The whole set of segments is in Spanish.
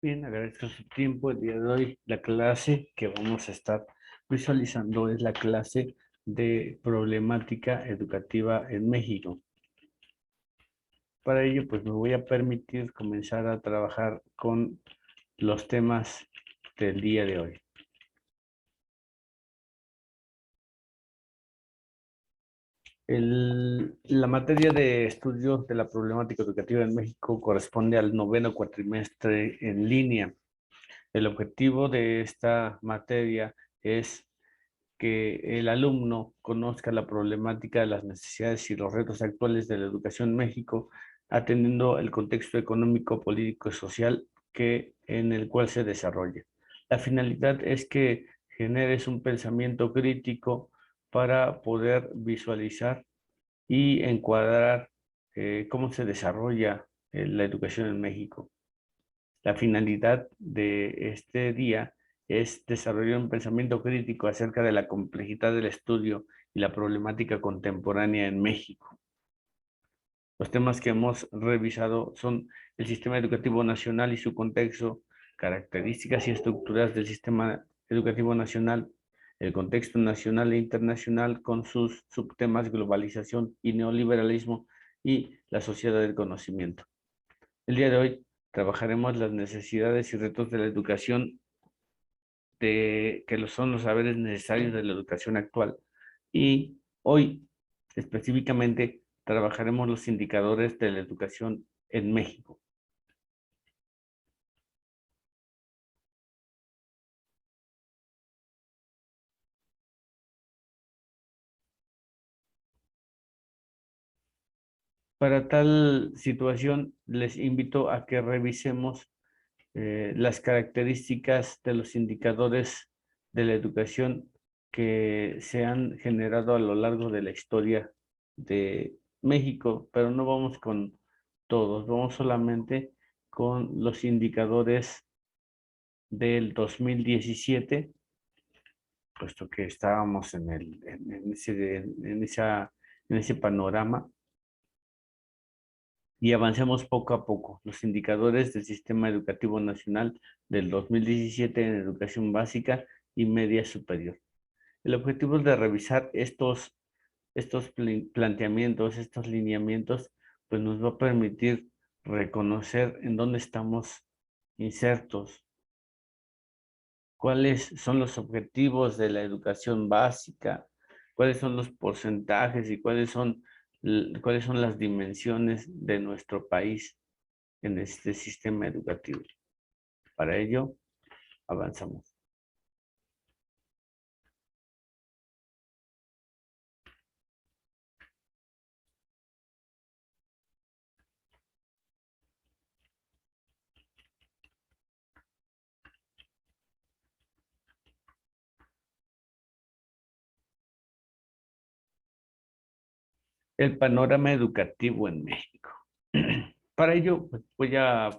Bien, agradezco su tiempo. El día de hoy la clase que vamos a estar visualizando es la clase de problemática educativa en México. Para ello, pues me voy a permitir comenzar a trabajar con los temas del día de hoy. La materia de estudio de la problemática educativa en México corresponde al noveno cuatrimestre en línea. El objetivo de esta materia es que el alumno conozca la problemática de las necesidades y los retos actuales de la educación en México, atendiendo el contexto económico, político y social en el cual se desarrolla. La finalidad es que generes un pensamiento crítico para poder visualizar y encuadrar cómo se desarrolla la educación en México. La finalidad de este día es desarrollar un pensamiento crítico acerca de la complejidad del estudio y la problemática contemporánea en México. Los temas que hemos revisado son el sistema educativo nacional y su contexto, características y estructuras del sistema educativo nacional, el contexto nacional e internacional con sus subtemas globalización y neoliberalismo y la sociedad del conocimiento. El día de hoy trabajaremos las necesidades y retos de la educación, son los saberes necesarios de la educación actual. Y hoy, específicamente, trabajaremos los indicadores de la educación en México. Para tal situación, les invito a que revisemos las características de los indicadores de la educación que se han generado a lo largo de la historia de México, pero no vamos con todos, vamos solamente con los indicadores del 2017, puesto que estábamos en ese panorama y avancemos poco a poco. Los indicadores del Sistema Educativo Nacional del 2017 en educación básica y media superior. El objetivo es de revisar estos planteamientos, estos lineamientos, pues nos va a permitir reconocer en dónde estamos insertos, cuáles son los objetivos de la educación básica, cuáles son los porcentajes y cuáles son las dimensiones de nuestro país en este sistema educativo. Para ello, avanzamos. El panorama educativo en México. Para ello, pues, voy a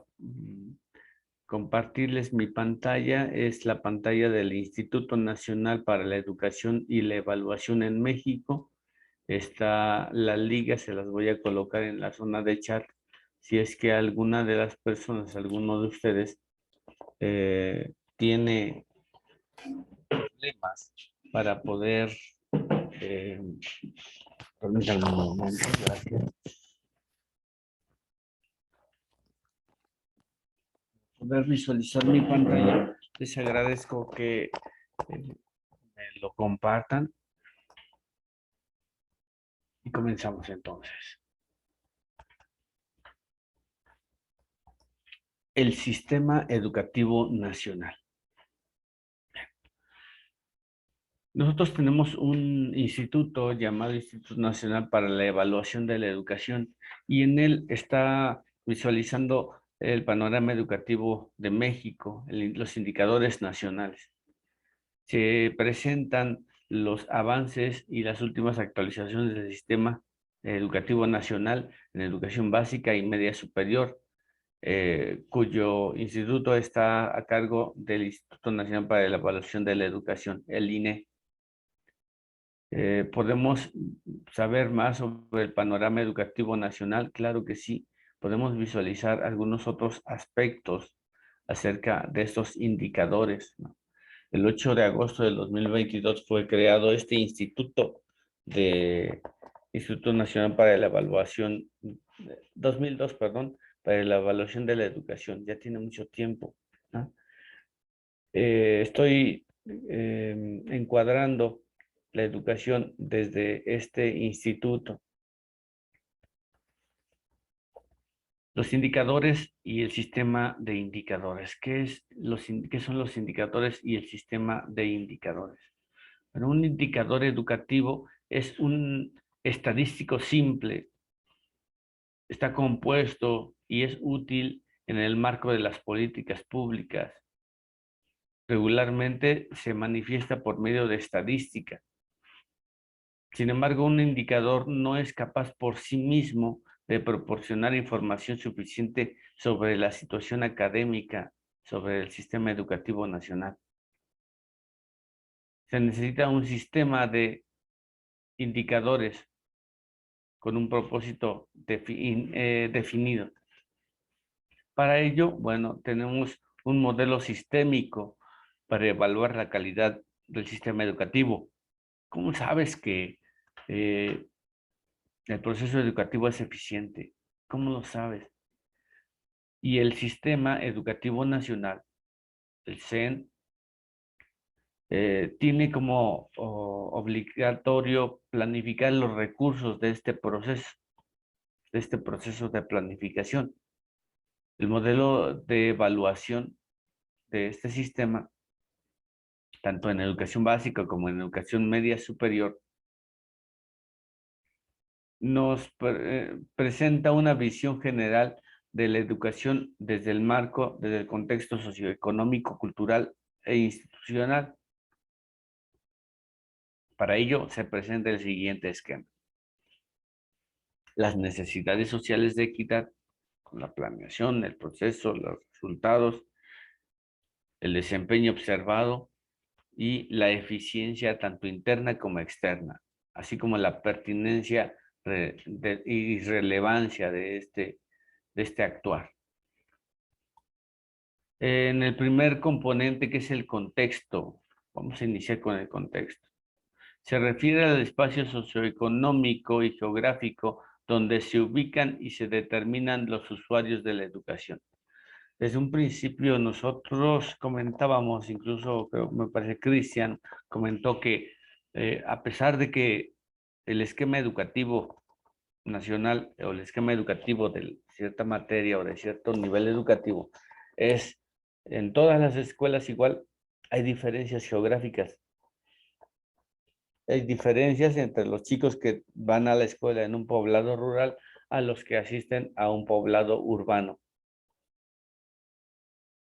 compartirles mi pantalla. Es la pantalla del Instituto Nacional para la Educación y la Evaluación en México. Está la liga, se las voy a colocar en la zona de chat. Si es que alguna de las personas, alguno de ustedes, tiene problemas para poder, eh, permítanme un momento, gracias, poder visualizar mi pantalla, les agradezco que me lo compartan y comenzamos entonces. El sistema educativo nacional. Nosotros tenemos un instituto llamado Instituto Nacional para la Evaluación de la Educación y en él está visualizando el panorama educativo de México, los indicadores nacionales. Se presentan los avances y las últimas actualizaciones del sistema educativo nacional en educación básica y media superior, cuyo instituto está a cargo del Instituto Nacional para la Evaluación de la Educación, el INE. ¿Podemos saber más sobre el panorama educativo nacional? Claro que sí. Podemos visualizar algunos otros aspectos acerca de estos indicadores, ¿no? El 8 de agosto del 2022 fue creado este Instituto Nacional para la Evaluación, 2002, perdón, para la evaluación de la educación. Ya tiene mucho tiempo, ¿no? Estoy encuadrando la educación desde este instituto. Los indicadores y el sistema de indicadores. ¿Qué son los indicadores y el sistema de indicadores? Bueno, un indicador educativo es un estadístico simple. Está compuesto y es útil en el marco de las políticas públicas. Regularmente se manifiesta por medio de estadística. Sin embargo, un indicador no es capaz por sí mismo de proporcionar información suficiente sobre la situación académica, sobre el sistema educativo nacional. Se necesita un sistema de indicadores con un propósito definido. Para ello, bueno, tenemos un modelo sistémico para evaluar la calidad del sistema educativo. ¿Cómo sabes que eh, el proceso educativo es eficiente? ¿Cómo lo sabes? Y el Sistema Educativo Nacional, el CEN, tiene como obligatorio planificar los recursos de este proceso de planificación. El modelo de evaluación de este sistema, tanto en educación básica como en educación media superior, nos presenta una visión general de la educación desde el marco, desde el contexto socioeconómico, cultural e institucional. Para ello se presenta el siguiente esquema: las necesidades sociales de equidad, con la planeación, el proceso, los resultados, el desempeño observado y la eficiencia tanto interna como externa, así como la pertinencia y relevancia de este actuar. En el primer componente, que es el contexto, vamos a iniciar con el contexto. Se refiere al espacio socioeconómico y geográfico donde se ubican y se determinan los usuarios de la educación. Desde un principio nosotros comentábamos, incluso me parece Cristian comentó que a pesar de que el esquema educativo nacional o el esquema educativo de cierta materia o de cierto nivel educativo es en todas las escuelas igual, hay diferencias geográficas. Hay diferencias entre los chicos que van a la escuela en un poblado rural a los que asisten a un poblado urbano.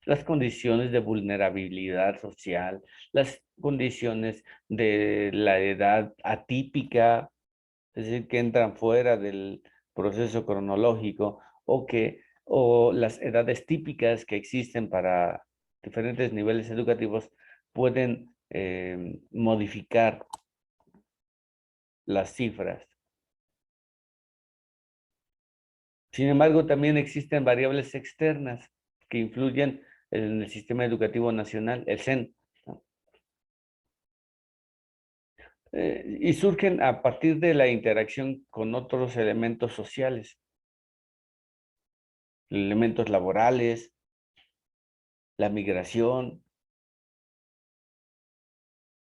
Las condiciones de vulnerabilidad social, las condiciones de la edad atípica, es decir, que entran fuera del proceso cronológico, o las edades típicas que existen para diferentes niveles educativos, pueden modificar las cifras. Sin embargo, también existen variables externas que influyen en el sistema educativo nacional, el CEN, ¿no? Y surgen a partir de la interacción con otros elementos sociales, elementos laborales, la migración,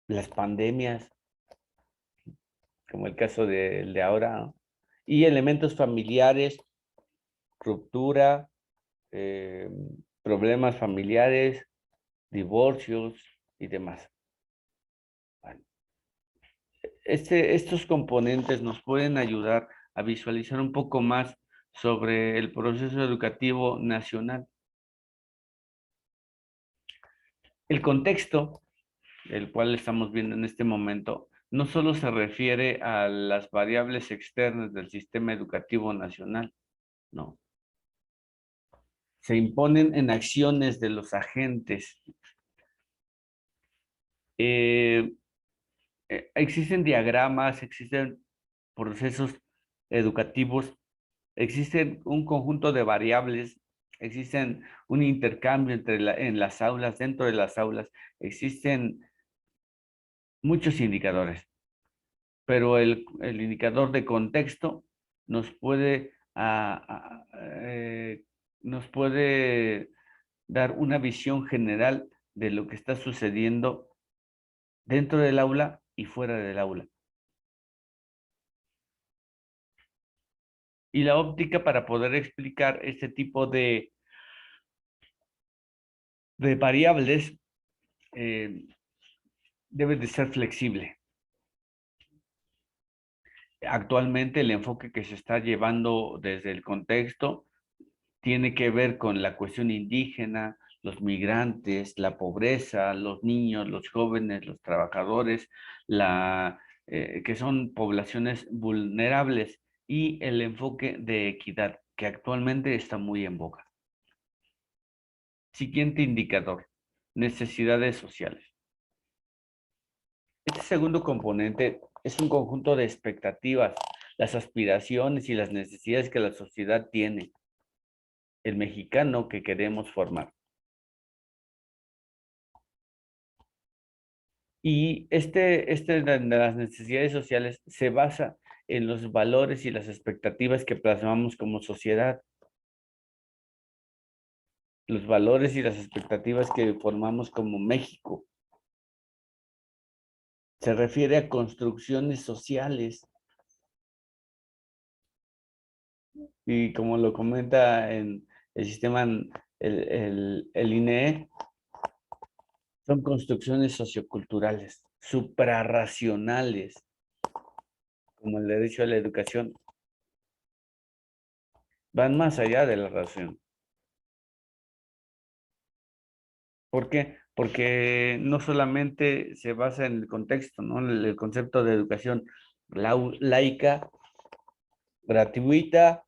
las pandemias, como el caso de ahora, ¿no? Y elementos familiares, ruptura, eh, problemas familiares, divorcios y demás. Bueno, estos componentes nos pueden ayudar a visualizar un poco más sobre el proceso educativo nacional. El contexto, el cual estamos viendo en este momento, no solo se refiere a las variables externas del sistema educativo nacional, no. Se imponen en acciones de los agentes. Existen diagramas, existen procesos educativos, existen un conjunto de variables existen un intercambio en las aulas, dentro de las aulas, existen muchos indicadores, pero el indicador de contexto nos puede, nos puede dar una visión general de lo que está sucediendo dentro del aula y fuera del aula. Y la óptica para poder explicar este tipo de variables debe de ser flexible. Actualmente el enfoque que se está llevando desde el contexto tiene que ver con la cuestión indígena, los migrantes, la pobreza, los niños, los jóvenes, los trabajadores, que son poblaciones vulnerables, y el enfoque de equidad, que actualmente está muy en boga. Siguiente indicador, necesidades sociales. Este segundo componente es un conjunto de expectativas, las aspiraciones y las necesidades que la sociedad tiene, el mexicano que queremos formar. Y este de las necesidades sociales se basa en los valores y las expectativas que plasmamos como sociedad, los valores y las expectativas que formamos como México. Se refiere a construcciones sociales y como lo comenta en el sistema, el INEE, son construcciones socioculturales, suprarracionales, como el derecho a la educación, van más allá de la razón. ¿Por qué? Porque no solamente se basa en el contexto, ¿no? El concepto de educación laica, gratuita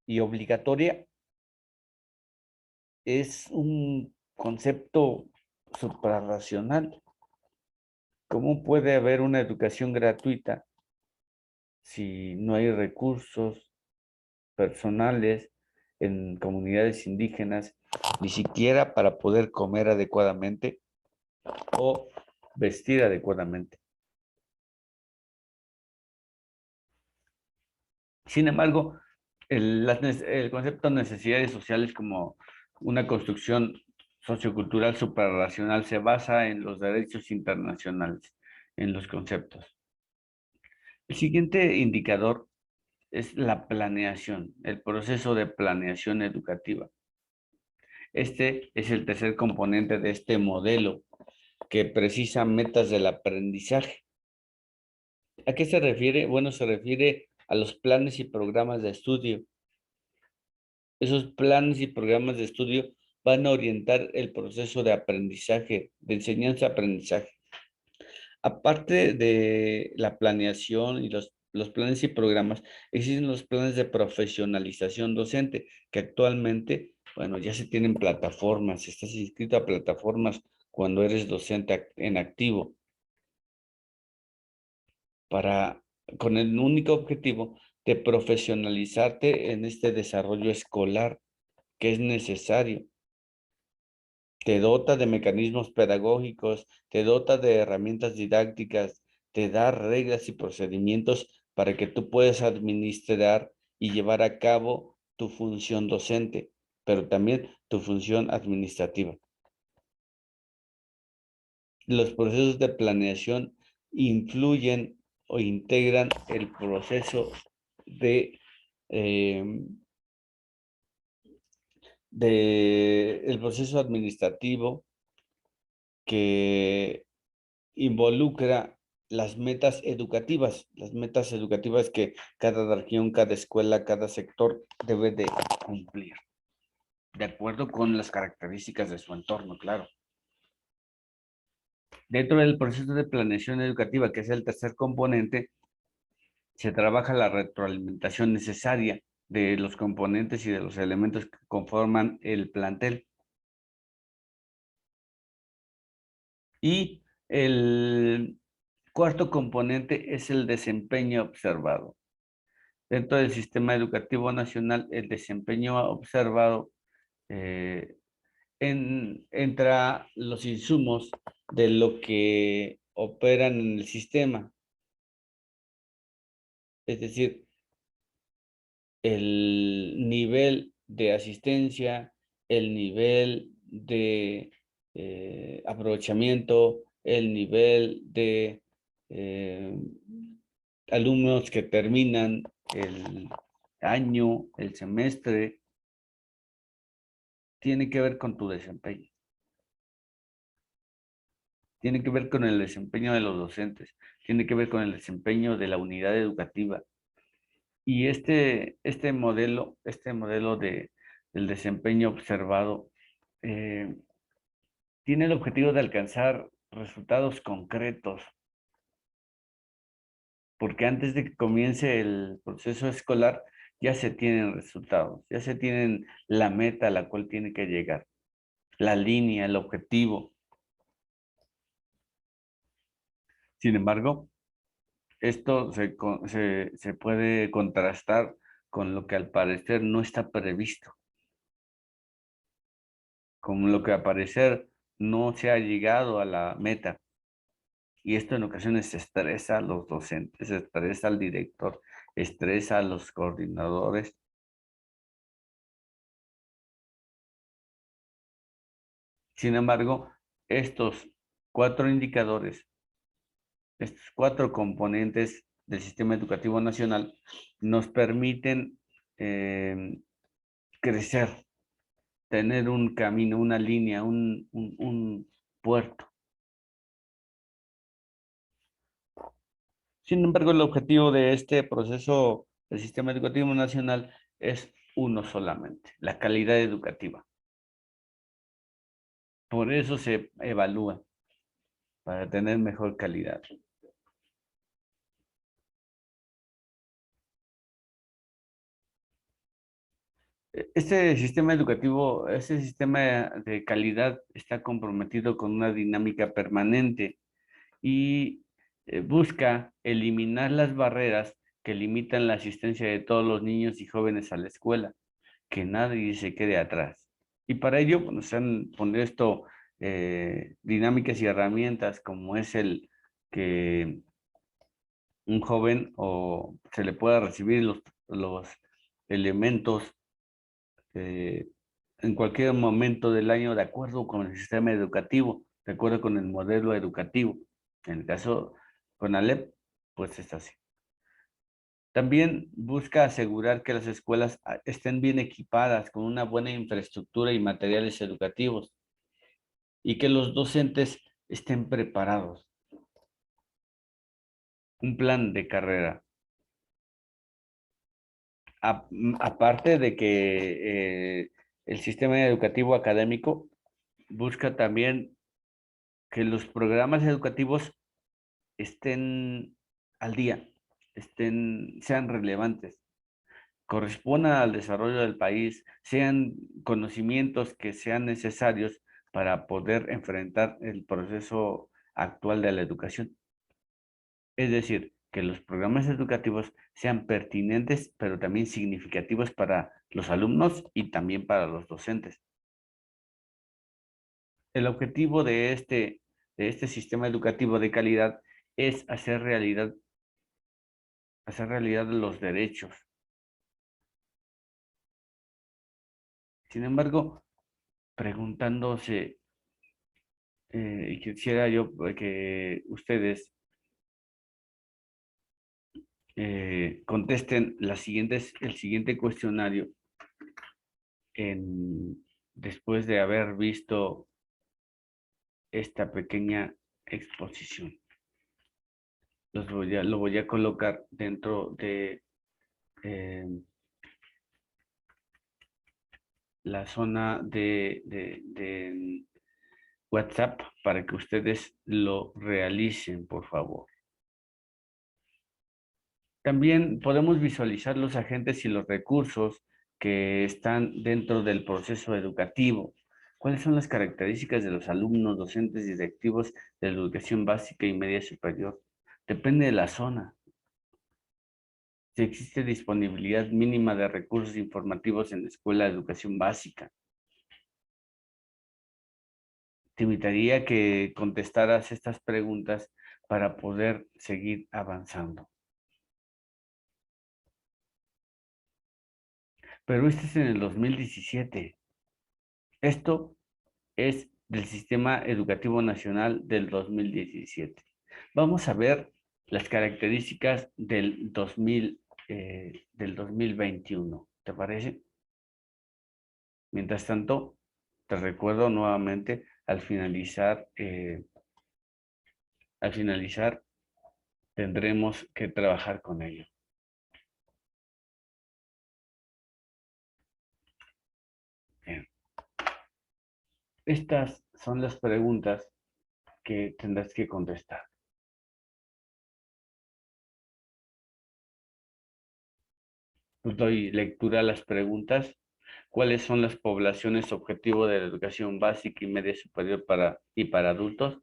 y obligatoria es un concepto suprarracional. ¿Cómo puede haber una educación gratuita si no hay recursos personales en comunidades indígenas, ni siquiera para poder comer adecuadamente o vestir adecuadamente? Sin embargo, el concepto de necesidades sociales como una construcción sociocultural suprarracional se basa en los derechos internacionales, en los conceptos. El siguiente indicador es la planeación, el proceso de planeación educativa. Este es el tercer componente de este modelo que precisa metas del aprendizaje. ¿A qué se refiere? Bueno, se refiere a los planes y programas de estudio. Esos planes y programas de estudio van a orientar el proceso de aprendizaje, de enseñanza-aprendizaje. Aparte de la planeación y los planes y programas, existen los planes de profesionalización docente, que actualmente, bueno, ya se tienen plataformas, estás inscrito a plataformas cuando eres docente en activo, con el único objetivo de profesionalizarte en este desarrollo escolar que es necesario. Te dota de mecanismos pedagógicos, te dota de herramientas didácticas, te da reglas y procedimientos para que tú puedas administrar y llevar a cabo tu función docente, pero también tu función administrativa. Los procesos de planeación influyen o integran el proceso eh, el proceso administrativo que involucra las metas educativas que cada región, cada escuela, cada sector debe de cumplir, de acuerdo con las características de su entorno, claro. Dentro del proceso de planeación educativa, que es el tercer componente, se trabaja la retroalimentación necesaria de los componentes y de los elementos que conforman el plantel. Y el cuarto componente es el desempeño observado. Dentro del sistema educativo nacional, el desempeño observado entra los insumos de lo que operan en el sistema. Es decir, el nivel de asistencia, el nivel de aprovechamiento, el nivel de eh, alumnos que terminan el año, el semestre, tiene que ver con tu desempeño. Tiene que ver con el desempeño de los docentes, tiene que ver con el desempeño de la unidad educativa. Y este modelo del desempeño observado eh, tiene el objetivo de alcanzar resultados concretos, porque antes de que comience el proceso escolar ya se tienen resultados, ya se tienen la meta a la cual tiene que llegar, la línea, el objetivo. Sin embargo, esto se puede contrastar con lo que al parecer no está previsto, con lo que al parecer no se ha llegado a la meta. Y esto en ocasiones estresa a los docentes, estresa al director, estresa a los coordinadores. Sin embargo, estos cuatro indicadores, estos cuatro componentes del sistema educativo nacional nos permiten eh, crecer, tener un camino, una línea, un puerto. Sin embargo, el objetivo de este proceso del sistema educativo nacional es uno solamente, la calidad educativa. Por eso se evalúa, para tener mejor calidad. Este sistema educativo, este sistema de calidad está comprometido con una dinámica permanente y busca eliminar las barreras que limitan la asistencia de todos los niños y jóvenes a la escuela, que nadie se quede atrás. Y para ello, bueno, se han puesto dinámicas y herramientas como es el que un joven o se le pueda recibir los elementos eh, en cualquier momento del año de acuerdo con el sistema educativo, de acuerdo con el modelo educativo. En el caso con Alep, pues es así. También busca asegurar que las escuelas estén bien equipadas con una buena infraestructura y materiales educativos y que los docentes estén preparados. Un plan de carrera. Aparte de que el sistema educativo académico busca también que los programas educativos estén al día, sean relevantes, correspondan al desarrollo del país, sean conocimientos que sean necesarios para poder enfrentar el proceso actual de la educación. Es decir, que los programas educativos sean pertinentes, pero también significativos para los alumnos y también para los docentes. El objetivo de este sistema educativo de calidad es hacer realidad los derechos. Sin embargo, preguntándose, y quisiera yo que ustedes contesten el siguiente cuestionario después de haber visto esta pequeña exposición. Lo voy a colocar dentro de eh, la zona de WhatsApp para que ustedes lo realicen, por favor. También podemos visualizar los agentes y los recursos que están dentro del proceso educativo. ¿Cuáles son las características de los alumnos, docentes y directivos de la educación básica y media superior? Depende de la zona. Si existe disponibilidad mínima de recursos informativos en la escuela de educación básica. Te invitaría a que contestaras estas preguntas para poder seguir avanzando. Pero este es en el 2017. Esto es del Sistema Educativo Nacional del 2017. Vamos a ver las características del 2021. ¿Te parece? Mientras tanto, te recuerdo nuevamente al finalizar tendremos que trabajar con ello. Bien. Estas son las preguntas que tendrás que contestar. Pues doy lectura a las preguntas. ¿Cuáles son las poblaciones objetivo de la educación básica y media superior para adultos?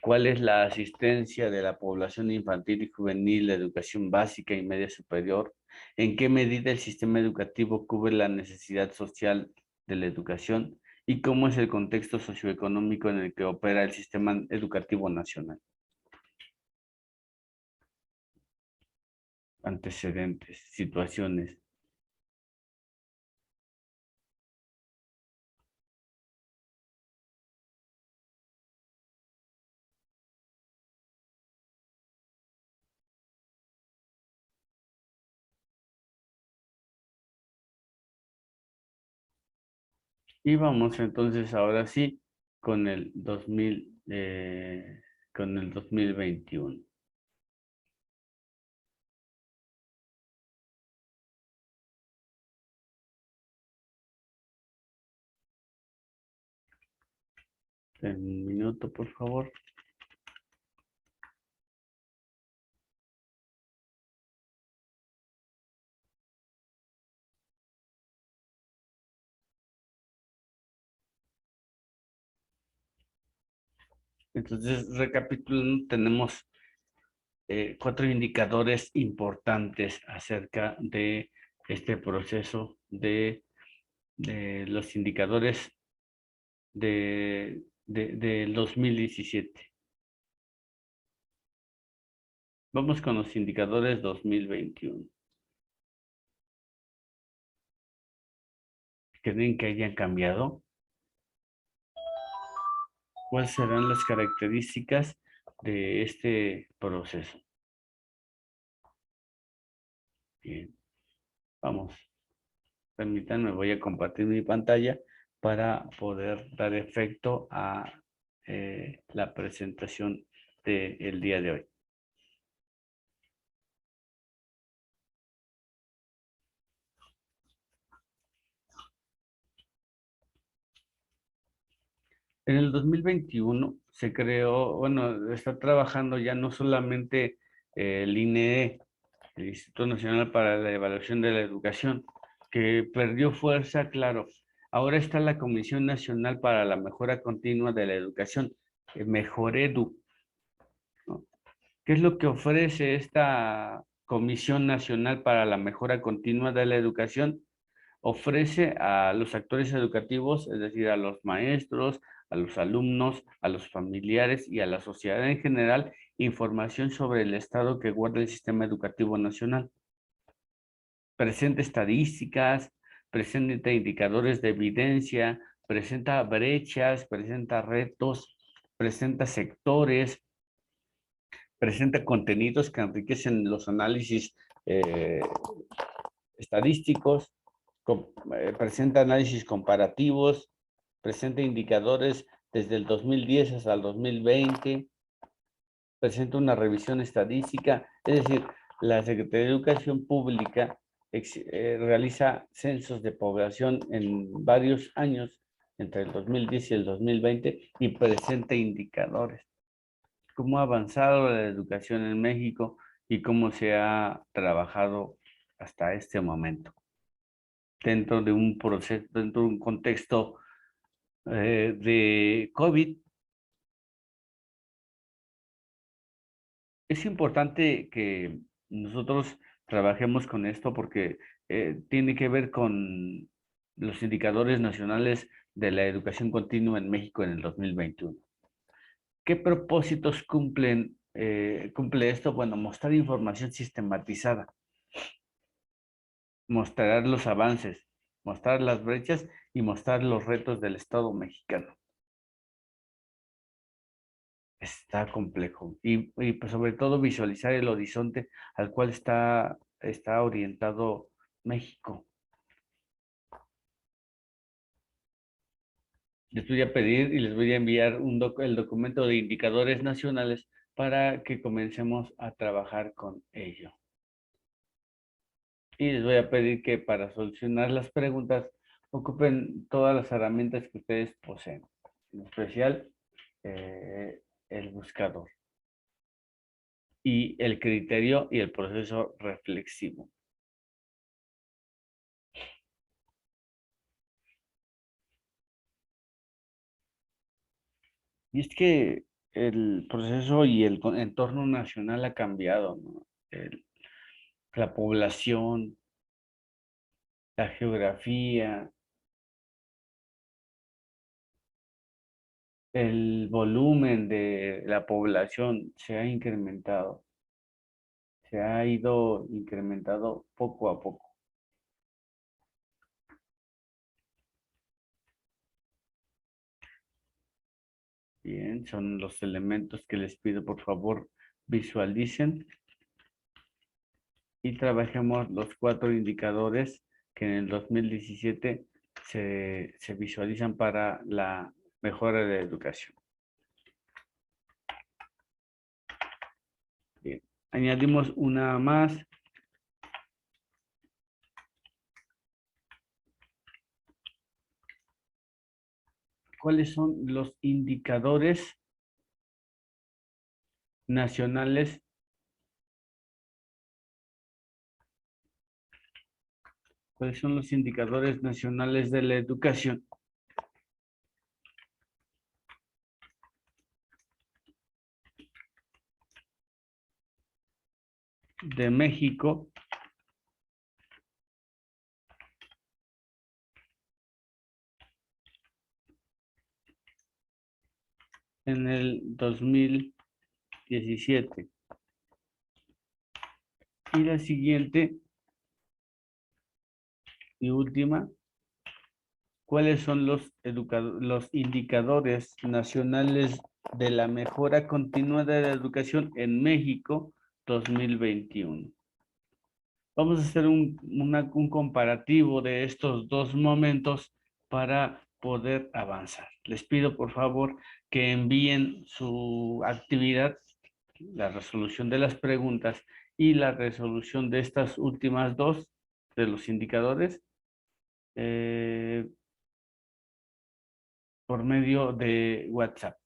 ¿Cuál es la asistencia de la población infantil y juvenil de educación básica y media superior? ¿En qué medida el sistema educativo cubre la necesidad social de la educación? ¿Y cómo es el contexto socioeconómico en el que opera el sistema educativo nacional? Antecedentes, situaciones. Y vamos entonces ahora sí con el 2021. Un minuto, por favor. Entonces, recapitulando, tenemos 4 indicadores importantes acerca de este proceso de los indicadores del 2017. Vamos con los indicadores 2021. ¿Creen que hayan cambiado? ¿Cuáles serán las características de este proceso? Bien, vamos. Permítanme, voy a compartir mi pantalla para poder dar efecto a la presentación del día de hoy. En el 2021 se creó, bueno, está trabajando ya no solamente el INEE, el Instituto Nacional para la Evaluación de la Educación, que perdió fuerza, claro. Ahora está la Comisión Nacional para la Mejora Continua de la Educación, Mejoredu, ¿no? ¿Qué es lo que ofrece esta Comisión Nacional para la Mejora Continua de la Educación? Ofrece a los actores educativos, es decir, a los maestros, a los alumnos, a los familiares y a la sociedad en general, información sobre el estado que guarda el sistema educativo nacional. Presenta estadísticas, presenta indicadores de evidencia, presenta brechas, presenta retos, presenta sectores, presenta contenidos que enriquecen los análisis eh, estadísticos, presenta análisis comparativos, presenta indicadores desde el 2010 hasta el 2020, presenta una revisión estadística, es decir, la Secretaría de Educación Pública realiza censos de población en varios años, entre el 2010 y el 2020, y presenta indicadores. ¿Cómo ha avanzado la educación en México y cómo se ha trabajado hasta este momento? Dentro de un proceso, dentro de un contexto de COVID, es importante que nosotros trabajemos con esto porque tiene que ver con los indicadores nacionales de la educación continua en México en el 2021. ¿Qué propósitos cumple esto? Bueno, mostrar información sistematizada, mostrar los avances, mostrar las brechas y mostrar los retos del Estado mexicano. Está complejo y pues sobre todo visualizar el horizonte al cual está orientado México. Les voy a pedir y les voy a enviar el documento de indicadores nacionales para que comencemos a trabajar con ello. Y les voy a pedir que para solucionar las preguntas ocupen todas las herramientas que ustedes poseen, en especial el buscador y el criterio y el proceso reflexivo. Y es que el proceso y el entorno nacional ha cambiado, ¿no? La población, la geografía, el volumen de la población se ha incrementado, se ha ido incrementando poco a poco. Bien, son los elementos que les pido por favor visualicen y trabajemos los 4 indicadores que en el 2017 se visualizan para la mejora de la educación. Bien, añadimos una más. ¿Cuáles son los indicadores nacionales ¿Cuáles son los indicadores nacionales de la educación? De México en el 2017. Y la siguiente y última, ¿cuáles son los indicadores nacionales de la mejora continua de la educación en México 2021? Vamos a hacer un comparativo de estos dos momentos para poder avanzar. Les pido por favor que envíen su actividad, la resolución de las preguntas y la resolución de estas últimas dos de los indicadores eh, por medio de WhatsApp.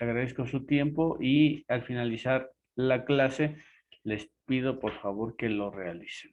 Agradezco su tiempo y al finalizar la clase les pido por favor que lo realicen.